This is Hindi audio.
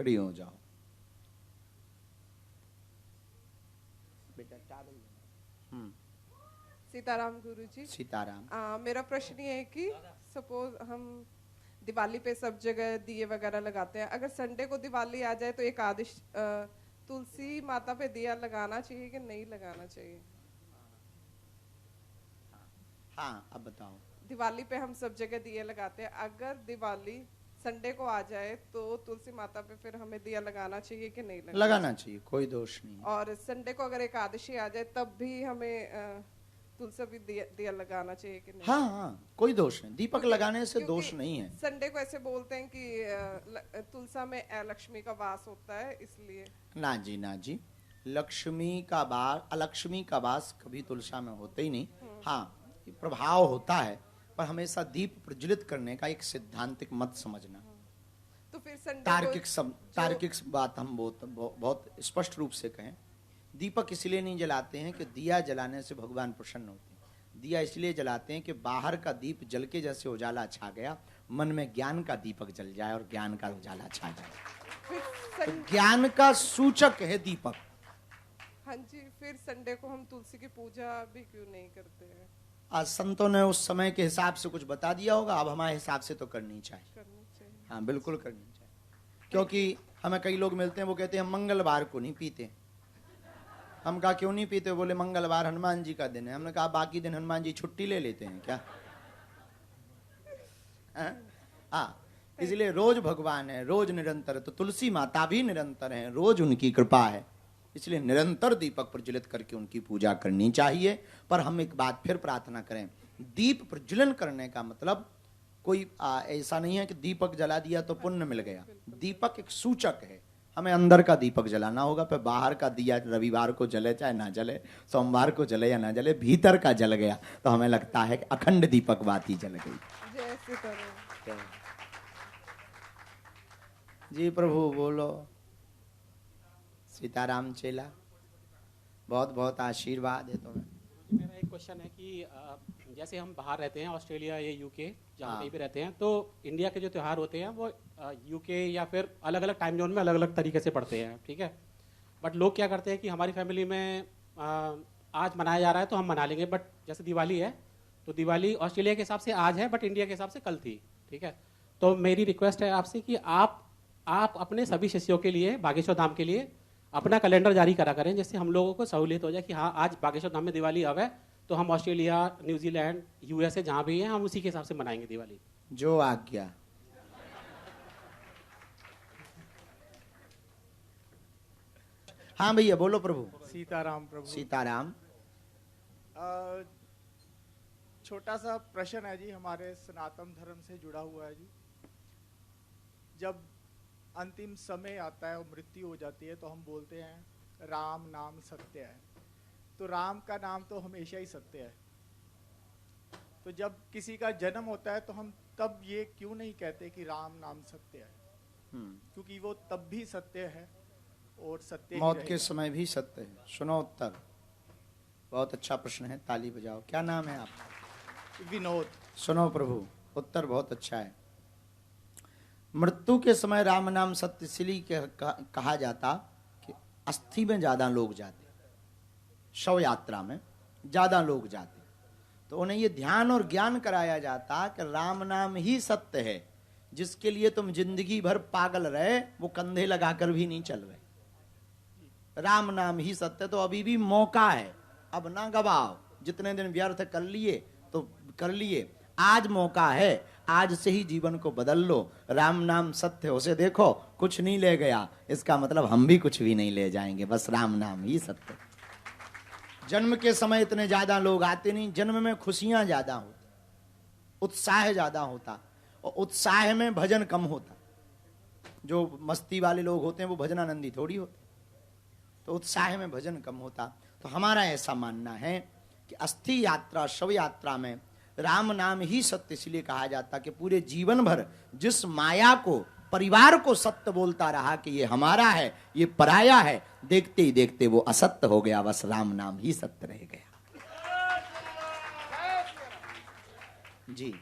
फ्री हो जाओ। बेटा टावल। सीताराम गुरुजी। सीताराम। मेरा प्रश्न ये है कि सपोज हम दिवाली पे सब जगह दिए वगैरह लगाते हैं, अगर संडे को दिवाली आ जाए तो एकादश तुलसी माता पे दिया लगाना चाहिए कि नहीं लगाना चाहिए? हाँ, अब बताओ। दिवाली पे हम सब जगह दिए लगाते हैं, अगर दिवाली संडे को आ जाए तो तुलसी माता पे फिर हमें दिया लगाना चाहिए कि नहीं लगाना चाहिए, कोई दोष नहीं। और संडे को अगर एकादशी आ जाए तब भी हमें तुलसी भी दिया लगाना चाहिए कि नहीं? हाँ हाँ, कोई दोष नहीं, दीपक लगाने से दोष नहीं है। संडे को ऐसे बोलते हैं कि तुलसा में लक्ष्मी का वास होता है, इसलिए। ना जी ना जी, लक्ष्मी का वास, अलक्ष्मी का वास कभी तुलसा में होते ही नहीं। हाँ, प्रभाव होता है, पर हमेशा दीप प्रज्वलित करने का एक सिद्धांतिक मत समझना। तो फिर संडे तार्किक बात हम बहुत स्पष्ट रूप से कहें, दीपक इसलिए नहीं जलाते हैं कि दिया जलाने से भगवान प्रसन्न होते हैं। दिया इसलिए जलाते हैं कि बाहर का दीप जल के जैसे उजाला छा गया, मन में ज्ञान का दीपक जल जाए और ज्ञान का उजाला छा जाए। तो ज्ञान का सूचक है दीपक। हाँ जी, फिर संडे को हम तुलसी की पूजा भी क्यों नहीं करते हैं? आज संतों ने उस समय के हिसाब से कुछ बता दिया होगा, अब हमारे हिसाब से तो करनी चाहिए। हाँ, बिल्कुल करनी चाहिए। क्योंकि हमें कई लोग मिलते हैं, वो कहते हैं हम मंगलवार को नहीं पीते। हम कहा क्यों नहीं पीते? बोले मंगलवार हनुमान जी का दिन है। हमने कहा बाकी दिन हनुमान जी छुट्टी ले लेते हैं क्या? हाँ, इसलिए रोज भगवान है, रोज निरंतर। तो तुलसी माता भी निरंतर है, रोज उनकी कृपा है, इसलिए निरंतर दीपक प्रज्वलित करके उनकी पूजा करनी चाहिए। पर हम एक बात फिर प्रार्थना करें, दीप प्रज्वलन करने का मतलब कोई ऐसा नहीं है कि दीपक जला दिया तो पुण्य मिल गया। दीपक एक सूचक है, हमें अंदर का दीपक जलाना होगा। पर बाहर का दिया रविवार को जले चाहे ना जले, सोमवार को जले या ना जले, भीतर का जल गया तो हमें लगता है कि अखंड दीपक बाती जल गई। जी प्रभु बोलो। सीताराम चेला, बहुत बहुत आशीर्वाद है तुम्हें। मेरा एक क्वेश्चन है कि जैसे हम बाहर रहते हैं, ऑस्ट्रेलिया या यूके, जहाँ कहीं भी रहते हैं, तो इंडिया के जो त्यौहार होते हैं वो यूके या फिर अलग अलग टाइम जोन में अलग अलग तरीके से पड़ते हैं, ठीक है। बट लोग क्या करते हैं कि हमारी फैमिली में आज मनाया जा रहा है तो हम मना लेंगे, बट जैसे दिवाली है तो दिवाली ऑस्ट्रेलिया के हिसाब से आज है बट इंडिया के हिसाब से कल थी, ठीक है। तो मेरी रिक्वेस्ट है आपसे कि आप अपने सभी शिष्यों के लिए, बागेश्वर धाम के लिए अपना कैलेंडर जारी करा करें, जिससे हम लोगों को सहूलियत हो जाए कि हाँ आज बागेश्वर धाम में दिवाली अब है, तो हम ऑस्ट्रेलिया, न्यूजीलैंड, यूएसए जहाँ भी हैं हम उसी के हिसाब से मनाएंगे दिवाली। जो आज्ञा। हाँ भैया बोलो प्रभु। सीताराम प्रभु। सीताराम। छोटा सा प्रश्न है जी, हमारे सनातन धर्म से जुड़ा हुआ है जी। जब अंतिम समय आता है और मृत्यु हो जाती है तो हम बोलते हैं राम नाम सत्य है। तो राम का नाम तो हमेशा ही सत्य है, तो जब किसी का जन्म होता है तो हम तब ये क्यों नहीं कहते कि राम नाम सत्य है? क्योंकि वो तब भी सत्य है और सत्य मौत के समय भी सत्य है। सुनो उत्तर, बहुत अच्छा प्रश्न है, ताली बजाओ। क्या नाम है आपका? विनोद। सुनो प्रभु, उत्तर बहुत अच्छा है। मृत्यु के समय राम नाम सत्य इसलिए कहा जाता कि अस्थि में ज्यादा लोग जाते, शव यात्रा में ज्यादा लोग जाते, तो उन्हें ये ध्यान और ज्ञान कराया जाता कि राम नाम ही सत्य है। जिसके लिए तुम जिंदगी भर पागल रहे वो कंधे लगाकर भी नहीं चल रहे। राम नाम ही सत्य, तो अभी भी मौका है, अब ना गवाओ। जितने दिन व्यर्थ कर लिए तो कर लिए, आज मौका है, आज से ही जीवन को बदल लो। राम नाम सत्य, उसे देखो कुछ नहीं ले गया, इसका मतलब हम भी कुछ भी नहीं ले जाएंगे, बस राम नाम ही सत्य। जन्म के समय इतने ज्यादा लोग आते नहीं, जन्म में खुशियां ज्यादा होती, उत्साह ज्यादा होता, और उत्साह में भजन कम होता। जो मस्ती वाले लोग होते हैं वो भजनानंदी थोड़ी होते, तो उत्साह में भजन कम होता। तो हमारा ऐसा मानना है कि अस्थि यात्रा, शव यात्रा में राम नाम ही सत्य इसलिए कहा जाता कि पूरे जीवन भर जिस माया को, परिवार को सत्य बोलता रहा कि ये हमारा है, ये पराया है, देखते ही देखते वो असत्य हो गया, बस राम नाम ही सत्य रह गया। जी।